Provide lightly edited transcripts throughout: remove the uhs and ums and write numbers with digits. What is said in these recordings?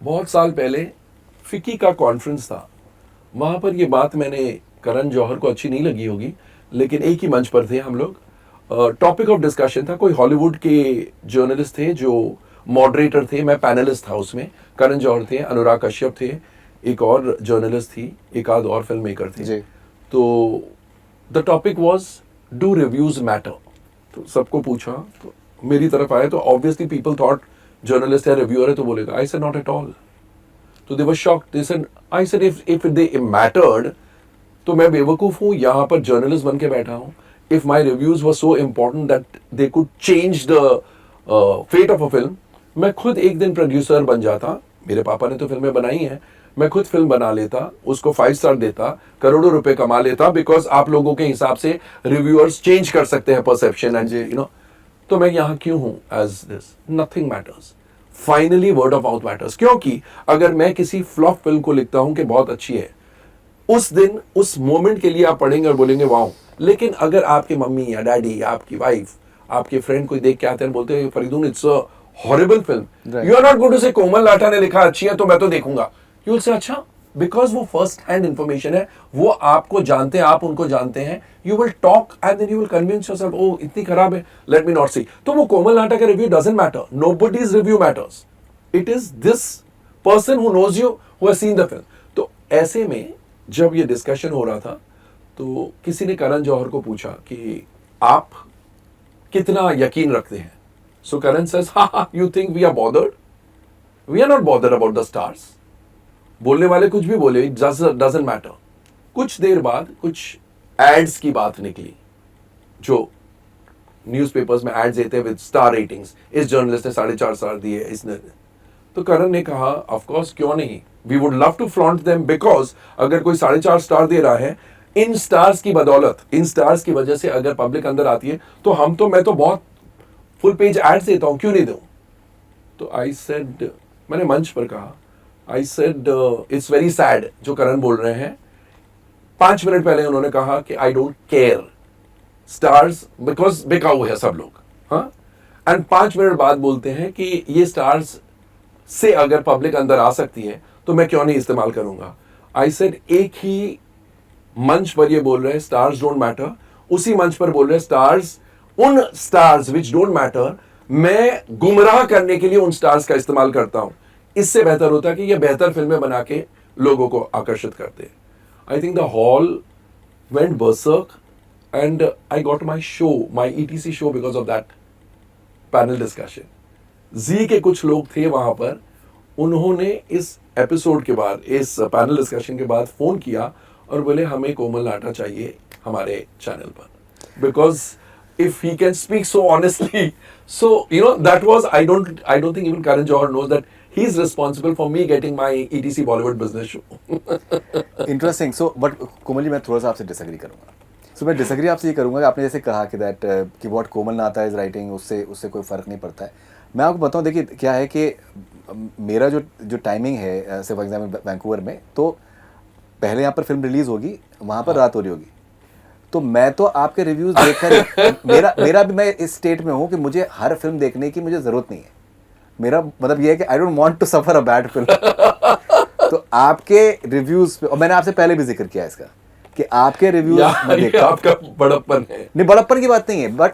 बहुत साल पहले फिकी का कॉन्फ्रेंस था, वहां पर ये बात मैंने, करण जौहर को अच्छी नहीं लगी होगी, लेकिन एक ही मंच पर थे हम लोग, टॉपिक ऑफ डिस्कशन था, कोई हॉलीवुड के जर्नलिस्ट थे जो मॉडरेटर थे, मैं पैनलिस्ट था उसमें, करण जौहर थे, अनुराग कश्यप थे, एक और जर्नलिस्ट थी, एक आध और फिल्म मेकर थे। तो the topic was do reviews matter. तो सबको पूछा, तो मेरी तरफ आया, तो ऑब्वियसली पीपल थॉट जर्नलिस्ट है, रिव्यूअर है, तो बोलेगा। I said not at all. तो they were shocked, they said, I said if they mattered, तो मैं बेवकूफ हूं, यहां पर जर्नलिस्ट बन के बैठा हूं। If my reviews were so important that they could change the fate of a film, मैं खुद एक दिन प्रोड्यूसर बन जाता। मेरे पापा ने तो फिल्में बनाई हैं, मैं खुद फिल्म बना लेता, उसको 5 स्टार देता, करोड़ों रुपए कमा लेता, बिकॉज आप लोगों के हिसाब से रिव्यूअर्स चेंज कर सकते हैं परसेप्शन एंड यू नो। तो मैं यहां क्यों हूं as this? Nothing matters, finally word of mouth matters. क्योंकि अगर मैं किसी फ्लॉप फिल्म को लिखता हूं कि बहुत अच्छी है, उस दिन उस मोमेंट के लिए आप पढ़ेंगे और बोलेंगे वाओ, लेकिन अगर आपकी मम्मी या डैडी या आपकी वाइफ, आपके फ्रेंड कोई देख के आते हैं, बोलते हैं Faridoon it's a horrible film, you are not going to say Komal लाठा ने लिखा अच्छी है तो मैं तो देखूंगा। यू विल से अच्छा, बिकॉज वो फर्स्ट हैंड इंफॉर्मेशन है, वो आपको जानते हैं, आप उनको जानते हैं। You will talk and then you will convince yourself, ओ इतनी खराब है, लेट मी नॉट सी। तो वो कोमल लाठा का review doesn't matter, nobody's review matters, it is this person who knows you, who has seen the film. तो ऐसे में जब ये डिस्कशन हो रहा था, तो किसी ने करण जौहर को पूछा कि आप कितना यकीन रखते हैं? So Karan says, ha, you think we are bothered? We are not bothered about the stars. बोलने वाले कुछ भी बोले, इट डजंट मैटर। कुछ देर बाद कुछ एड्स की बात निकली, जो न्यूज़पेपर्स में एड्स देते हैं विद स्टार रेटिंग्स, इस जर्नलिस्ट ने 4.5 स्टार दिए, इसने। तो करण ने कहा, ऑफ कोर्स, क्यों नहीं, we would love to flaunt them, because अगर कोई 4.5 स्टार दे रहा है, इन स्टार्स की बदौलत, इन स्टार्स की वजह से अगर पब्लिक अंदर आती है, तो मैं तो बहुत फुल पेज एड्स देता हूं, क्यों नहीं दूं? तो आई सेड, मैंने मंच पर कहा, I said it's very sad जो करण बोल रहे हैं। 5 मिनट पहले उन्होंने कहा कि I don't care stars, because बेकाऊ है सब लोग, हाँ, एंड 5 मिनट बाद बोलते हैं कि ये स्टार्स से अगर पब्लिक अंदर आ सकती है तो मैं क्यों नहीं इस्तेमाल करूंगा। आई सेड, एक ही मंच पर ये बोल रहे हैं स्टार्स डोंट मैटर, उसी मंच पर बोल रहे हैं स्टार्स, उन स्टार्स विच डोंट मैटर, मैं गुमराह करने के लिए उन स्टार्स का इस्तेमाल करता हूं। इससे बेहतर होता है कि ये बेहतर फिल्में बना के लोगों को आकर्षित करते। I think the hall went berserk and I got my show, my ETC show, because of that panel discussion. जी के कुछ लोग थे वहां पर, उन्होंने इस एपिसोड के बाद, इस पैनल डिस्कशन के बाद फोन किया और बोले हमें कोमल लाठा चाहिए हमारे चैनल पर, because if he can speak so honestly, so you know, that was, I don't think even Karan Johar knows that he's responsible for me getting my ETC Bollywood business show. Interesting. So but Komal ji, मैं थोड़ा सा आपसे disagree करूंगा। So मैं disagree आपसे ये करूंगा कि आपने जैसे कहा कि दैट कि व्हाट कोमल नाता इज राइटिंग, उससे कोई फर्क नहीं पड़ता है। मैं आपको बताऊं, देखिए क्या है कि मेरा जो टाइमिंग है, से फॉर एग्जाम्पल वैंकूवर में, तो पहले यहाँ पर फिल्म रिलीज होगी, वहाँ पर रात हो रही होगी, तो मैं तो आपके रिव्यूज देखकर मेरा भी, मैं इस स्टेट में हूँ कि मुझे हर फिल्म देखने की मुझे जरूरत नहीं है। मेरा मतलब ये है कि I don't want to suffer a bad film. तो आपके रिव्यूज पे, और मैंने आपसे पहले भी जिक्र किया इसका कि आपके रिव्यूज में देखता, आपका बड़प्पन है, नहीं बड़प्पन की बात नहीं है, बट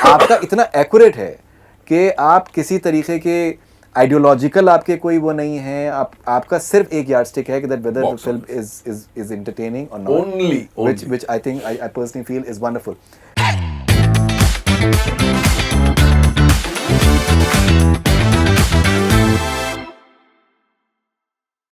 आपका इतना एक्यूरेट है कि आप किसी तरीके के आइडियोलॉजिकल आपके कोई वो नहीं है, आपका सिर्फ एक यार्डस्टिक है कि that whether the film is entertaining और not, only which I think I personally feel is wonderful.